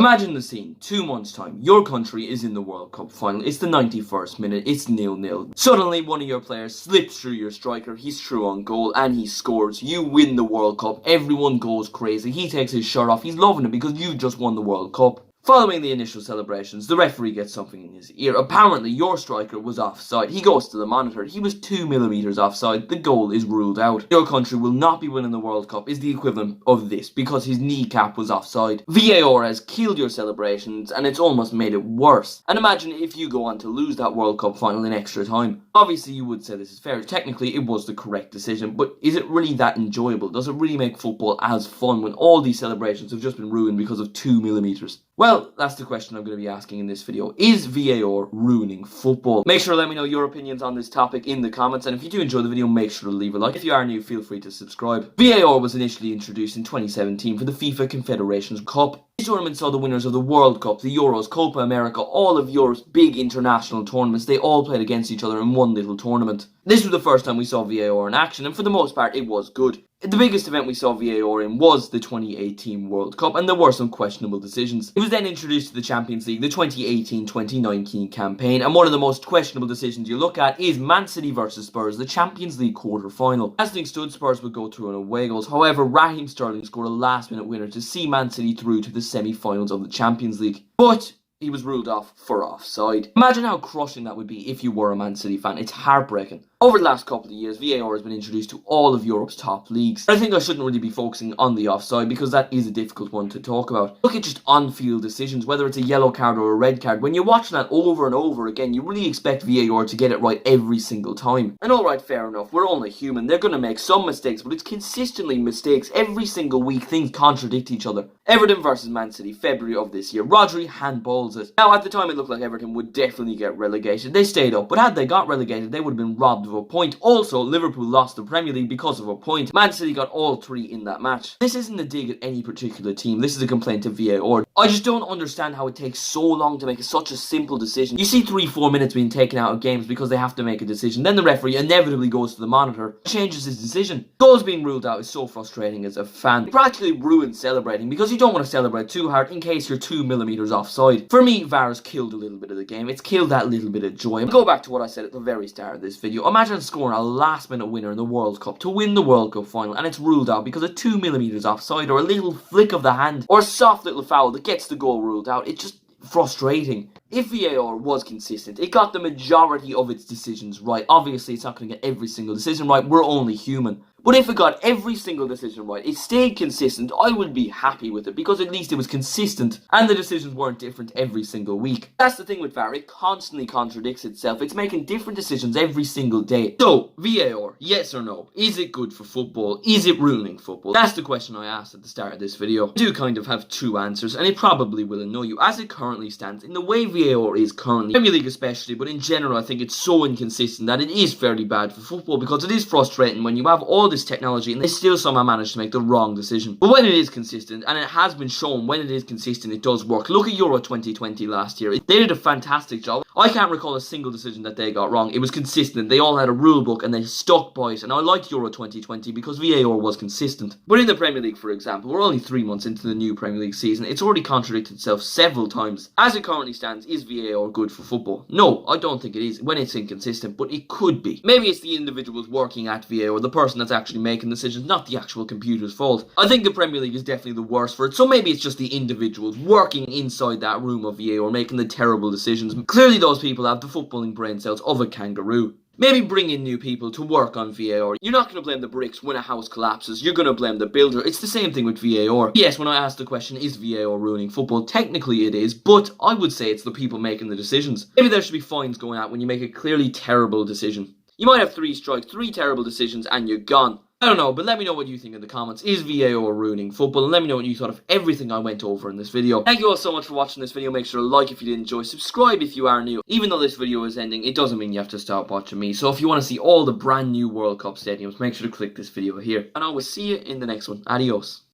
Imagine the scene, 2 months time, your country is in the World Cup final, it's the 91st minute, it's 0-0. Suddenly one of your players slips through your striker, he's through on goal and he scores. You win the World Cup, everyone goes crazy, he takes his shirt off, he's loving it because you just won the World Cup. Following the initial celebrations, the referee gets something in his ear. Apparently, your striker was offside. He goes to the monitor. He was 2 millimeters offside. The goal is ruled out. Your country will not be winning the World Cup is the equivalent of this because his kneecap was offside. VAR has killed your celebrations and it's almost made it worse. And imagine if you go on to lose that World Cup final in extra time. Obviously, you would say this is fair. Technically, it was the correct decision, but is it really that enjoyable? Does it really make football as fun when all these celebrations have just been ruined because of 2 millimeters? Well, that's the question I'm going to be asking in this video. Is VAR ruining football? Make sure to let me know your opinions on this topic in the comments, and if you do enjoy the video, make sure to leave a like. If you are new, feel free to subscribe. VAR was initially introduced in 2017 for the FIFA Confederations Cup. This tournament saw the winners of the World Cup, the Euros, Copa America, all of Europe's big international tournaments. They all played against each other in one little tournament. This was the first time we saw VAR in action, and for the most part, it was good. The biggest event we saw VAR in was the 2018 World Cup, and there were some questionable decisions. It was then introduced to the Champions League, the 2018-2019 campaign, and one of the most questionable decisions you look at is Man City versus Spurs, the Champions League quarter-final. As things stood, Spurs would go through on away goals. However, Raheem Sterling scored a last-minute winner to see Man City through to the semi-finals of the Champions League. But he was ruled off for offside. Imagine how crushing that would be if you were a Man City fan. It's heartbreaking. Over the last couple of years, VAR has been introduced to all of Europe's top leagues. I think I shouldn't really be focusing on the offside because that is a difficult one to talk about. Look at just on-field decisions, whether it's a yellow card or a red card. When you're watching that over and over again, you really expect VAR to get it right every single time. And alright, fair enough, we're only human. They're going to make some mistakes, but it's consistently mistakes. Every single week, things contradict each other. Everton versus Man City, February of this year. Rodri handballs it. Now, at the time, it looked like Everton would definitely get relegated. They stayed up, but had they got relegated, they would have been robbed of a point. Also, Liverpool lost the Premier League because of a point. Man City got all 3 in that match. This isn't a dig at any particular team. This is a complaint to VAR. I just don't understand how it takes so long to make such a simple decision. You see 3-4 minutes being taken out of games because they have to make a decision. Then the referee inevitably goes to the monitor, changes his decision. Goals being ruled out is so frustrating as a fan. It practically ruins celebrating because you don't want to celebrate too hard in case you're 2 millimeters offside. For me, VAR has killed a little bit of the game. It's killed that little bit of joy. Go back to what I said at the very start of this video. Imagine scoring a last-minute winner in the World Cup to win the World Cup final, and it's ruled out because of 2 millimeters offside, or a little flick of the hand, or a soft little foul that gets the goal ruled out. It's just frustrating. If VAR was consistent, it got the majority of its decisions right. Obviously, it's not going to get every single decision right. We're only human. But if it got every single decision right, it stayed consistent, I would be happy with it because at least it was consistent and the decisions weren't different every single week. That's the thing with VAR, it constantly contradicts itself. It's making different decisions every single day. So, VAR, yes or no? Is it good for football? Is it ruining football? That's the question I asked at the start of this video. I do kind of have 2 answers, and it probably will annoy you. As it currently stands, in the way VAR is currently, Premier League especially, but in general I think it's so inconsistent that it is fairly bad for football because it is frustrating when you have all this technology and they still somehow manage to make the wrong decision. But when it is consistent, and it has been shown when it is consistent, it does work. Look at Euro 2020 last year. They did a fantastic job. I can't recall a single decision that they got wrong. It was consistent. They all had a rule book and they stuck by it. And I liked Euro 2020 because VAR was consistent. But in the Premier League, for example, we're only 3 months into the new Premier League season. It's already contradicted itself several times. As it currently stands, is VAR good for football? No, I don't think it is when it's inconsistent, but it could be. Maybe it's the individuals working at VAR, the person that's actually making decisions, not the actual computer's fault. I think the Premier League is definitely the worst for it, so maybe it's just the individuals working inside that room of VAR making the terrible decisions. Clearly those people have the footballing brain cells of a kangaroo. Maybe bring in new people to work on VAR. You're not going to blame the bricks when a house collapses. You're going to blame the builder. It's the same thing with VAR. Yes, when I asked the question, is VAR ruining football? Technically it is, but I would say it's the people making the decisions. Maybe there should be fines going out when you make a clearly terrible decision. You might have 3 strikes, 3 terrible decisions, and you're gone. I don't know, but let me know what you think in the comments. Is VAR ruining football? And let me know what you thought of everything I went over in this video. Thank you all so much for watching this video. Make sure to like if you did enjoy. Subscribe if you are new. Even though this video is ending, it doesn't mean you have to stop watching me. So if you want to see all the brand new World Cup stadiums, make sure to click this video here. And I will see you in the next one. Adios.